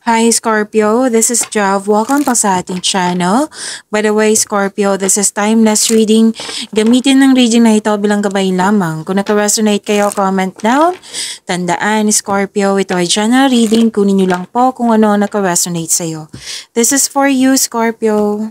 Hi Scorpio, this is Jav. Welcome po sa ating channel. By the way, Scorpio, this is timeless reading. Gamitin ng reading na ito bilang gabay lamang. Kung naka-resonate kayo, comment down. Tandaan, Scorpio, ito ay general reading. Kunin nyo lang po kung ano naka-resonate sa'yo. This is for you, Scorpio.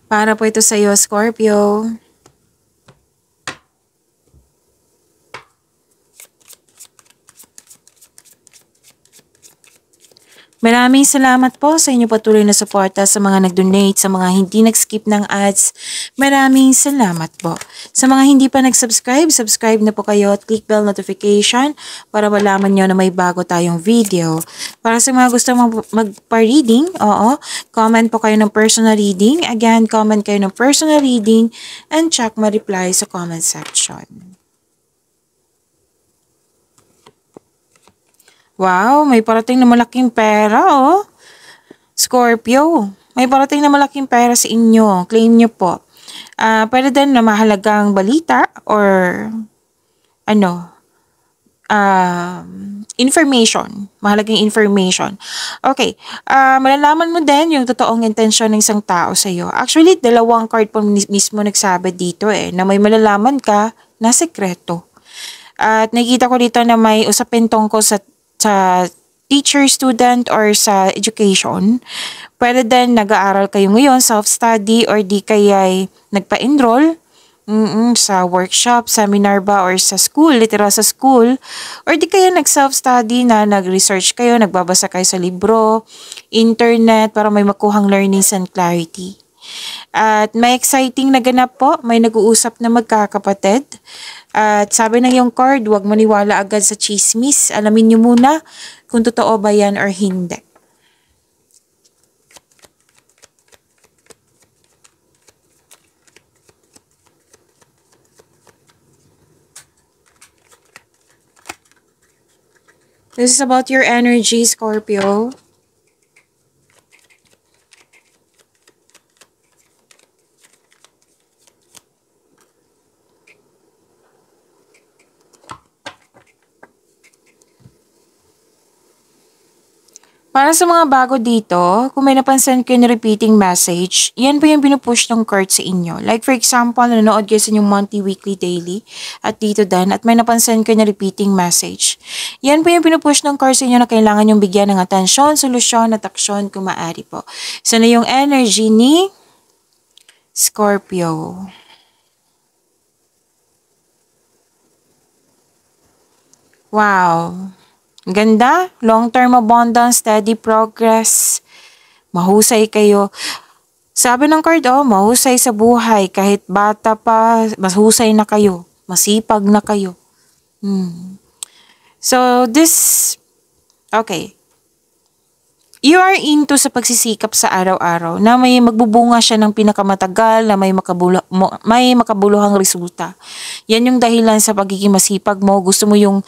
Para po ito sa iyo, Scorpio. Maraming salamat po sa inyo patuloy na suporta sa mga nag-donate, sa mga hindi nag-skip ng ads. Maraming salamat po. Sa mga hindi pa nag-subscribe, subscribe na po kayo at click bell notification para malaman nyo na may bago tayong video. Para sa mga gusto magpa-reading, comment po kayo ng personal reading. Again, comment kayo ng personal reading and check my reply sa comment section. Wow, may parating na malaking pera, oh. Scorpio, may parating na malaking pera sa inyo. Claim nyo po. Pwede din na mahalagang balita or information. Mahalagang information. Okay, malalaman mo din yung totoong intensyon ng isang tao sa iyo. Actually, dalawang card po mismo nagsabi dito na may malalaman ka na sekreto. At nakikita ko dito na may usapin tungkol sa teacher, student, or sa education. Pwede din nag-aaral kayo ngayon, self-study, or di kaya nagpa-enroll sa workshop, seminar ba, or sa school, literal sa school, or di kaya nag-self-study na nag-research kayo, nagbabasa kayo sa libro, internet, para may makuhang learnings and clarity. At may exciting na ganap po, may nag-uusap na magkakapatid. At sabi ng yung card, huwag maniwala agad sa chismis. Alamin nyo muna kung totoo ba yan or hindi. This is about your energy, Scorpio. Para sa mga bago dito, kung may napansin kayo na repeating message, yan po yung pinupush ng card sa inyo. Like for example, nanonood kayo sa inyong monthly, weekly, daily, at dito din, at may napansin kayo na repeating message. Yan po yung pinupush ng card sa inyo na kailangan yung bigyan ng atensyon, solusyon, at aksyon kung maaari po. So na yung energy ni Scorpio. Wow! Ganda, long-term abundance, steady progress, mahusay kayo. Sabi ng card, mahusay sa buhay, kahit bata pa, mahusay na kayo, masipag na kayo. So, okay. You are into sa pagsisikap sa araw-araw na may magbubunga siya ng pinakamatagal na may makabuluhang resulta. Yan yung dahilan sa pagiging masipag mo. Gusto mo yung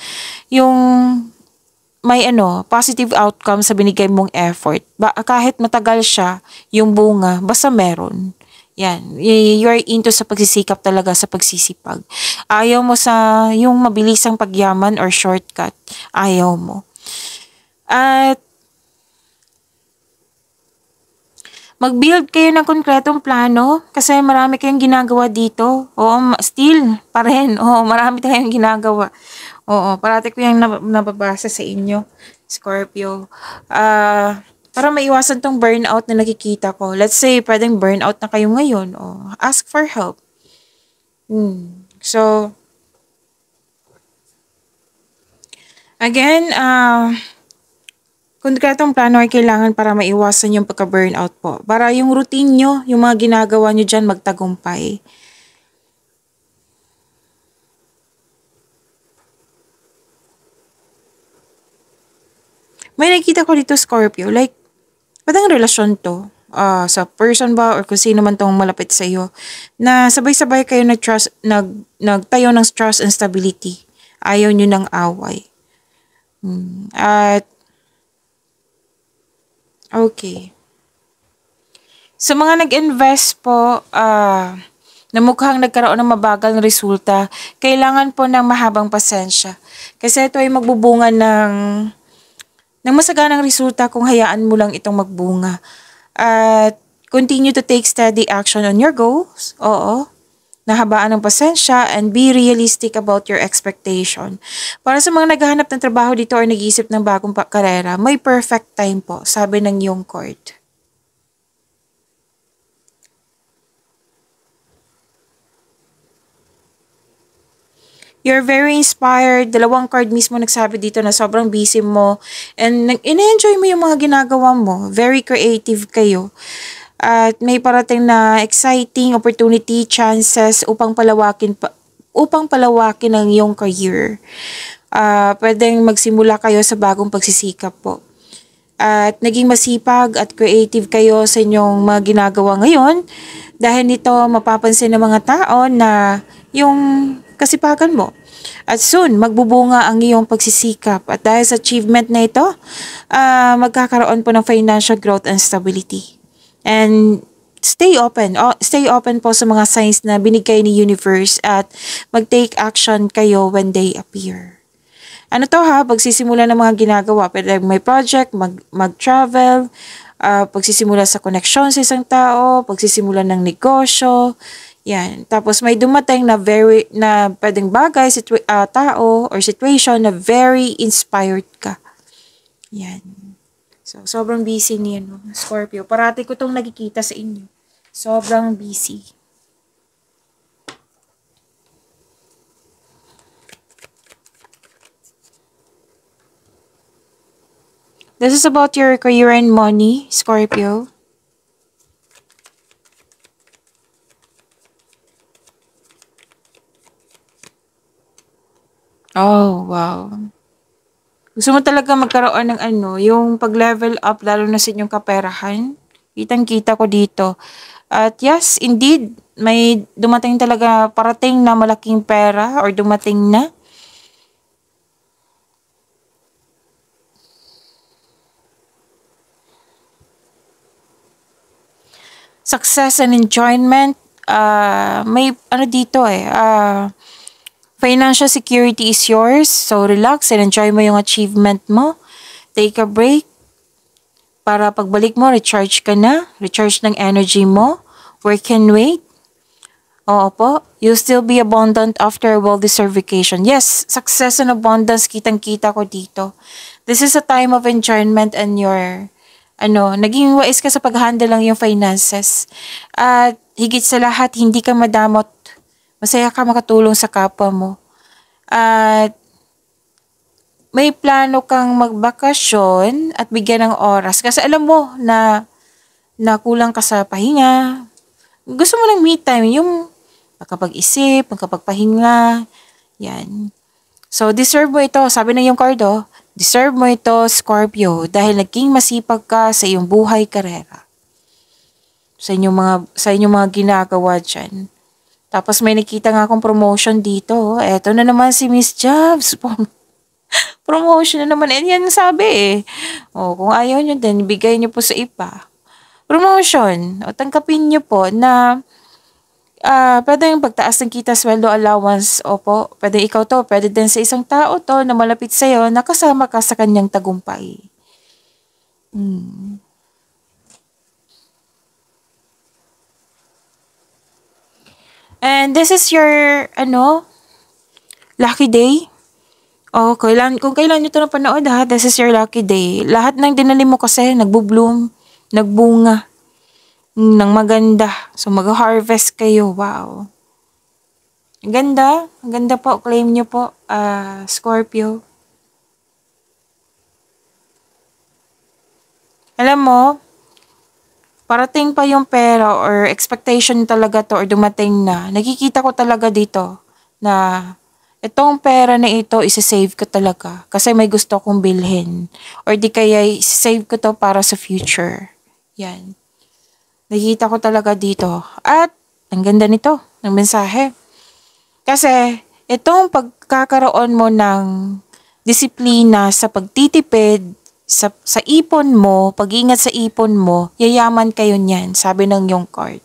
may positive outcome sa binigay mong effort. Kahit matagal siya, yung bunga, basta meron. Yan. You are into sa pagsisikap talaga, sa pagsisipag. Ayaw mo sa yung mabilisang pagyaman or shortcut. Ayaw mo. At mag-build kayo ng konkretong plano kasi marami kayong ginagawa dito. Still pa rin. Marami tayong ginagawa. Parati ko yung nababasa sa inyo, Scorpio. Para maiwasan tong burnout na nakikita ko. Let's say, pwedeng burnout na kayo ngayon. Ask for help. So, again, konkretong plano ay kailangan para maiwasan yung pagka-burnout po. Para yung routine nyo, yung mga ginagawa nyo dyan magtagumpay. May nakita ko dito, Scorpio, like, parang relasyon to. sa person ba or kung sino man tong malapit sa iyo na sabay-sabay kayo nagtayo ng trust and stability. Ayaw nyo ng away. At okay. Sa mga nag-invest po, na mukhang nagkaroon ng mabagal na resulta, kailangan po ng mahabang pasensya. Kasi ito ay magbubunga ng masaganang resulta kung hayaan mo lang itong magbunga. At continue to take steady action on your goals. Oo. Nahabaan ng pasensya and be realistic about your expectation. Para sa mga naghahanap ng trabaho dito or nag-iisip ng bagong karera, may perfect time po, sabi ng iyong court. You're very inspired. Dalawang card mismo nagsabi dito na sobrang busy mo and in-enjoy mo yung mga ginagawa mo. Very creative kayo. At may parating na exciting opportunity, chances upang palawakin ang iyong career. Pwedeng magsimula kayo sa bagong pagsisikap po. At naging masipag at creative kayo sa inyong mga ginagawa ngayon. Dahil nito mapapansin ng mga tao na yung kasipagan mo. At soon, magbubunga ang iyong pagsisikap. At dahil sa achievement na ito, magkakaroon po ng financial growth and stability. And stay open. Stay open po sa mga signs na binigay ni universe at mag-take action kayo when they appear. Ano to ha? Pagsisimula ng mga ginagawa. Pwede may project, mag-travel, pagsisimula sa connection sa isang tao, pagsisimula ng negosyo. Yan. Tapos may dumating na pwedeng bagay, tao or situation na very inspired ka. Yan. So, sobrang busy niya, no? Scorpio. Parati ko tong nakikita sa inyo. Sobrang busy. This is about your career and money, Scorpio. Oh, wow. Gusto mo talaga magkaroon ng yung pag-level up lalo na sa inyong kaperahan? Kitang-kita ko dito. At yes, indeed, may dumating talaga parating na malaking pera or dumating na. Success and enjoyment, may dito financial security is yours, so relax and enjoy mo yung achievement mo. Take a break para pagbalik mo, recharge ka na, recharge ng energy mo, work and wait. Oo po, you'll still be abundant after a well-deserved vacation. Yes, success and abundance, kitang-kita ko dito. This is a time of enjoyment and your, naging wais ka sa pag-handle lang yung finances. At higit sa lahat, hindi ka madamot. Masaya ka makatulong sa kapwa mo. At may plano kang magbakasyon at bigyan ng oras. Kasi alam mo na kulang ka sa pahinga. Gusto mo ng me time, yung makapag-isip, makapagpahinga. Yan. So, deserve mo ito. Sabi ng yung card, deserve mo ito, Scorpio, dahil naging masipag ka sa iyong buhay karera. Sa inyong mga ginagawa dyan. Tapos may nakita nga akong promotion dito. Eto na naman si Miss Jobs. Promotion na naman. Yan sabi kung ayaw nyo din, bigay nyo po sa iba. Promotion. O tangkapin nyo po na pwede yung pagtaas ng kita, sweldo, allowance. Opo, pwede ikaw to. Pwede din sa isang tao to na malapit sa'yo, nakasama ka sa kanyang tagumpay. And this is your, lucky day. Kung kailan nyo ito napanood this is your lucky day. Lahat ng dinali mo kasi nagbubloom, nagbunga, ng maganda. So, mag-harvest kayo. Wow. Ang ganda. Ang ganda po. Claim nyo po, Scorpio. Alam mo, parating pa yung pera or expectation talaga to or dumating na. Nakikita ko talaga dito na itong pera na ito isa-save ko talaga kasi may gusto kong bilhin. Or di kaya isa-save ko to para sa future. Yan. Nakikita ko talaga dito. At ang ganda nito, ng mensahe. Kasi itong pagkakaroon mo ng disiplina sa pagtitipid, sa ipon mo, pag-ingat sa ipon mo, yayaman kayo niyan, sabi ng yung card.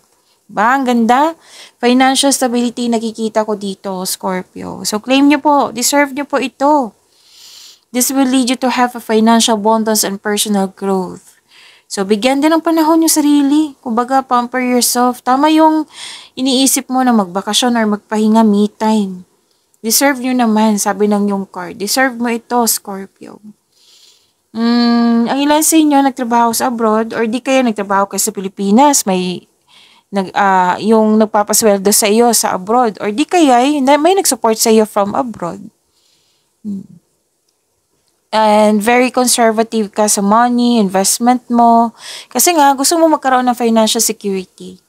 Ba, ang ganda. Financial stability nakikita ko dito, Scorpio. So claim nyo po, deserve nyo po ito. This will lead you to have a financial abundance and personal growth. So, bigyan din ng panahon yung sarili. Kumbaga, pamper yourself. Tama yung iniisip mo na magbakasyon or magpahinga, me time. Deserve nyo naman, sabi ng yung card. Deserve mo ito, Scorpio. Ang ilan sa inyo nagtrabaho sa abroad or di kayo nagtrabaho kayo sa Pilipinas, yung nagpapasweldo sa iyo sa abroad or di kaya may nag-support sa iyo from abroad. And very conservative ka sa money, investment mo. Kasi nga, gusto mo magkaroon ng financial security.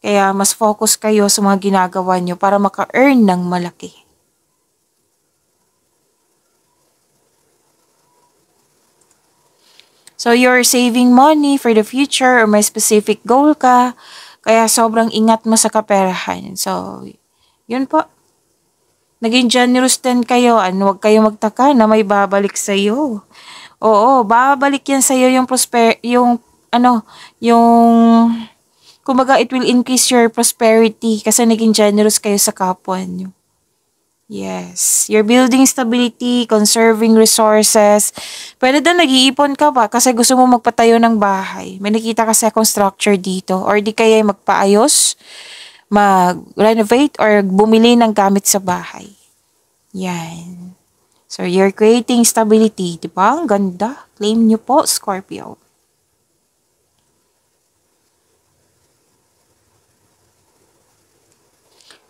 Kaya mas focus kayo sa mga ginagawa nyo para maka-earn ng malaki. So, you're saving money for the future or may specific goal ka. Kaya sobrang ingat mo sa kaperahan. So, yun po. Naging generous din kayo. Huwag kayo magtaka na may babalik sa'yo. Oo, babalik yan sa'yo kumbaga it will increase your prosperity kasi naging generous kayo sa kapwa nyo. Yes. You're building stability, conserving resources. Pwede din nag-iipon ka pa kasi gusto mo magpatayo ng bahay. May nakita kasi akong structure dito. Or di kaya magpaayos, mag-renovate, or bumili ng gamit sa bahay. Yan. So, you're creating stability. Diba? Ang ganda. Claim nyo po, Scorpio.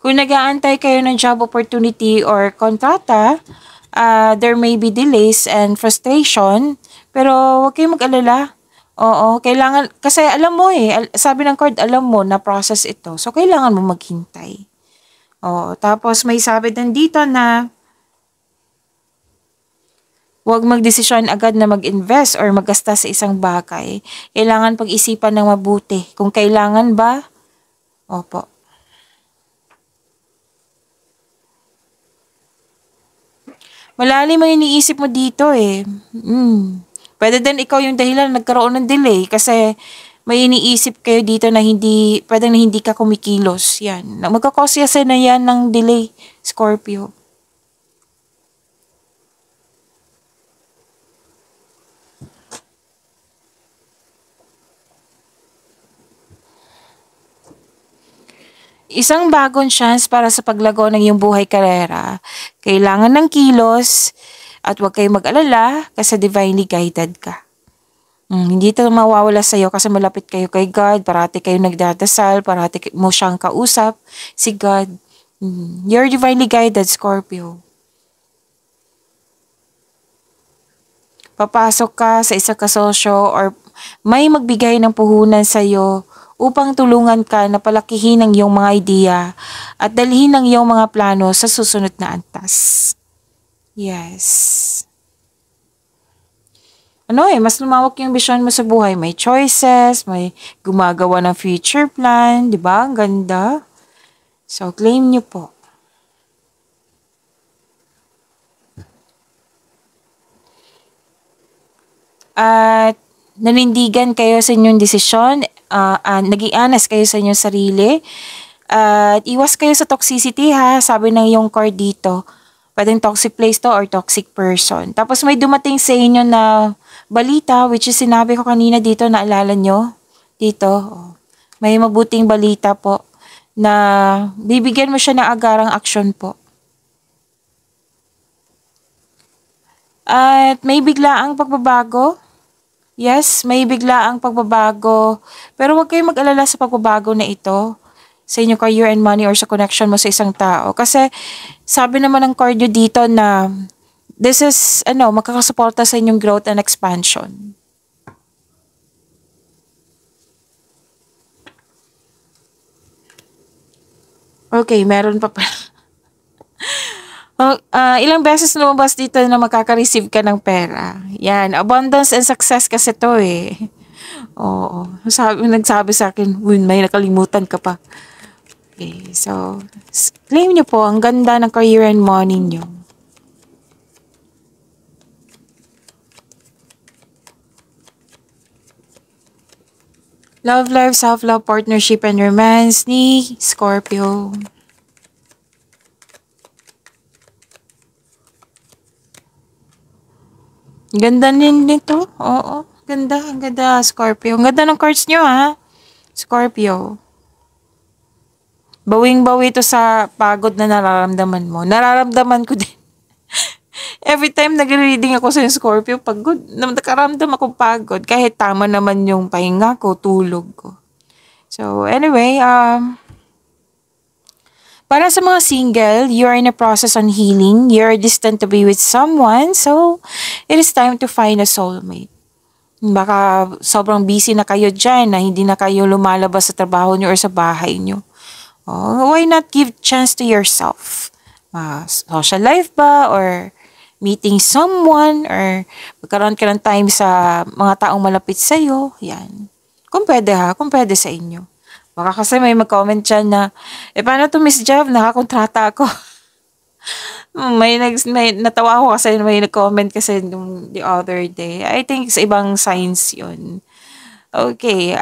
Kung nag-aantay kayo ng job opportunity or kontrata, there may be delays and frustration, pero huwag kayong mag-alala. Oo, kailangan, kasi alam mo sabi ng card, alam mo na process ito. So, kailangan mo maghintay. Oo, tapos may sabi din dito na huwag magdesisyon agad na mag-invest or maggasta sa isang bagay. Kailangan pag-isipan ng mabuti. Kung kailangan ba, opo. Malalim ang iniisip mo dito Pwede din ikaw yung dahilan nagkaroon ng delay kasi may iniisip kayo dito na pwedeng na hindi ka kumikilos. Yan. Magkakosya na yan ng delay, Scorpio. Isang bagong chance para sa paglago ng iyong buhay karera. Kailangan ng kilos at huwag kayong mag-alala kasi divinely guided ka. Hindi ito mawawala sa iyo kasi malapit kayo kay God, parati kayo nagdadasal, parati mo siyang kausap, si God. You're divinely guided, Scorpio. Papasok ka sa isang kasosyo or may magbigay ng puhunan sa iyo upang tulungan ka na palakihin ang iyong mga idea at dalhin ang iyong mga plano sa susunod na antas. Yes. Mas lumawak yung vision mo sa buhay. May choices, may gumagawa ng future plan, di ba? Ang ganda. So, claim nyo po. At nanindigan kayo sa inyong desisyon, naging honest kayo sa inyong sarili, at iwas kayo sa toxicity sabi ng yung card dito. Pwedeng toxic place to or toxic person. Tapos may dumating sa inyo na balita, which is sinabi ko kanina dito, naalala nyo? Dito, may mabuting balita po na bibigyan mo siya ng agarang aksyon po. At may biglaang pagbabago. Yes, may biglaang pagbabago. Pero huwag kayong mag-alala sa pagbabago na ito sa inyo career and money or sa connection mo sa isang tao. Kasi sabi naman ng card nyo dito na this is, makakasuporta sa inyong growth and expansion. Okay, meron pa pala. Ilang beses lumabas dito na makaka-receive ka ng pera. Yan, abundance and success kasi to Oo. Nagsabi sa akin, "Uy, may nakalimutan ka pa." Okay, so, claim niyo po, ang ganda ng career and money niyo. Love life, self-love, partnership, and romance ni Scorpio. Ganda din nito. Oo. Ganda, ang ganda, Scorpio. Ang ganda ng cards nyo, ha? Scorpio. Bawing-bawi ito sa pagod na nararamdaman mo. Nararamdaman ko din. Every time nagre-reading ako sa Scorpio, pagod. Nakaramdam ako pagod. Kahit tama naman yung pahinga ko, tulog ko. So, anyway, para sa mga single, you are in a process on healing. You are destined to be with someone. So, it is time to find a soulmate. Baka sobrang busy na kayo dyan na hindi na kayo lumalabas sa trabaho nyo or sa bahay nyo. Oh, why not give chance to yourself? Social life ba? Or meeting someone? Or magkaroon ka ng time sa mga taong malapit sa'yo? Yan. Kung pwede ha, kung pwede sa inyo. Baka kasi may mag-comment dyan na, paano to Miss Jeff? Nakakontrata ako. May natawa ako kasi may nag-comment kasi nung the other day. I think sa ibang signs yun. Okay,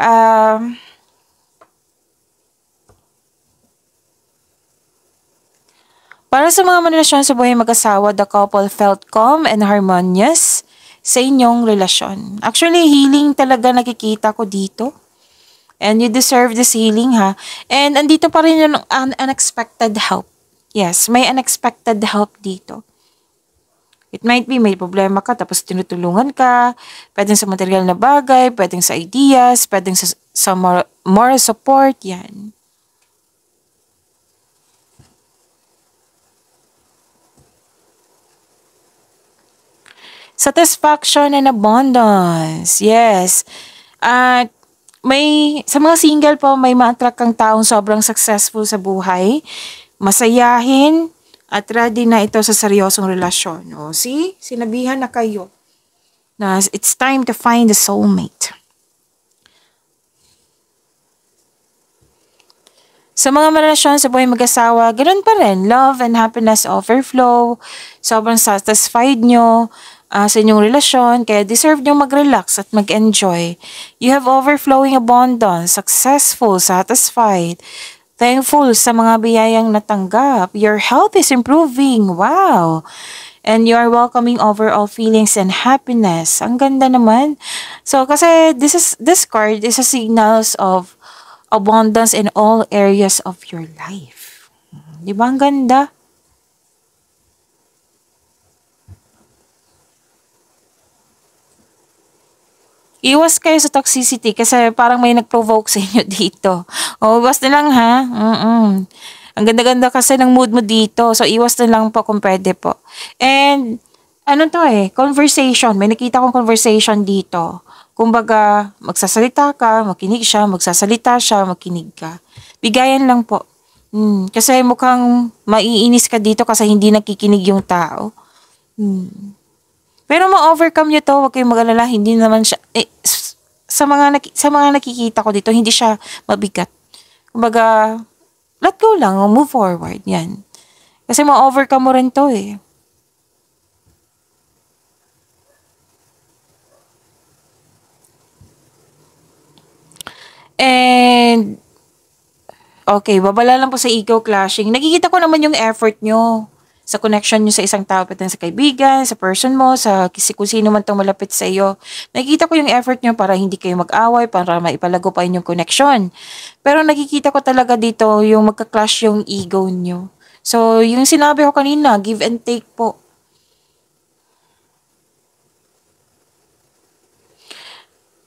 para sa mga marelasyon sa buhay mag-asawa, the couple felt calm and harmonious sa inyong relasyon. Actually, healing talaga nakikita ko dito. And you deserve this healing, ha? And andito pa rin yung unexpected help. Yes, may unexpected help dito. It might be may problema ka tapos tinutulungan ka, pwedeng sa material na bagay, pwedeng sa ideas, pwedeng sa moral support, yan. Satisfaction and abundance. Yes. At sa mga single po, may ma-attract kang taong sobrang successful sa buhay, masayahin, at ready na ito sa seryosong relasyon. O, see? Sinabihan na kayo na it's time to find a soulmate. Sa mga relasyon sa buhay mag-asawa, ganoon pa rin. Love and happiness overflow. Sobrang satisfied nyo sa inyong relasyon. Kaya deserve nyo mag-relax at mag-enjoy. You have overflowing abundance, successful, satisfied, thankful sa mga biyayang natanggap. Your health is improving. Wow! And you are welcoming overall feelings and happiness. Ang ganda naman. So, kasi this card is a signals of abundance in all areas of your life. Di ba ang ganda? Iwas kayo sa toxicity kasi parang may nag-provoke sa inyo dito. O, iwas na lang ha. Ang ganda-ganda kasi ng mood mo dito. So, iwas na lang po kung pwede po. And, ano to conversation. May nakita kong conversation dito. Kumbaga, magsasalita ka, makinig siya, magsasalita siya, makinig ka. Bigayan lang po. Kasi mukhang maiinis ka dito kasi hindi nakikinig yung tao. Pero ma-overcome nyo to, huwag kayong mag-alala, hindi naman siya, sa mga nakikita ko dito, hindi siya mabigat. Kumbaga, let go lang, move forward, yan. Kasi ma-overcome mo rin to And, okay, babala lang po sa ego clashing. Nakikita ko naman yung effort nyo sa connection nyo sa isang tao, pati sa kaibigan, sa person mo, sa kung sino man itong malapit sa iyo. Nakikita ko yung effort nyo para hindi kayo mag-away, para maipalago pa inyong connection. Pero nakikita ko talaga dito yung magka-clash yung ego nyo. So, yung sinabi ko kanina, give and take po.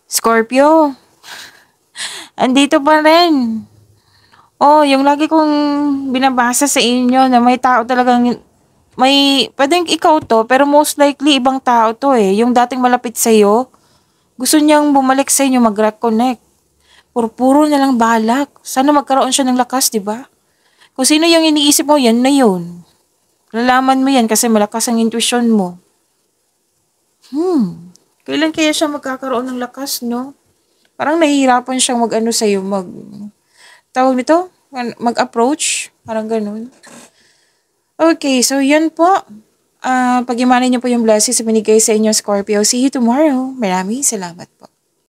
Scorpio, andito pa rin. Oh, yung lagi kong binabasa sa inyo na may tao talagang pwedeng ikaw to, pero most likely ibang tao to Yung dating malapit sa'yo, gusto niyang bumalik sa inyo, mag-reconnect. Puro na lang balak. Sana magkaroon siya ng lakas, di ba? Kung sino yung iniisip mo, yan na yun. Lalaman mo yan kasi malakas ang intuition mo. Kailan kaya siya magkakaroon ng lakas, no? Parang nahihirapan siyang mag-ano sa'yo, tawag nito? Mag-approach. Parang ganun. Okay, so yan po. Pag-imanin niyo po yung blessings na binigay sa inyo, Scorpio. See you tomorrow. Maraming salamat po.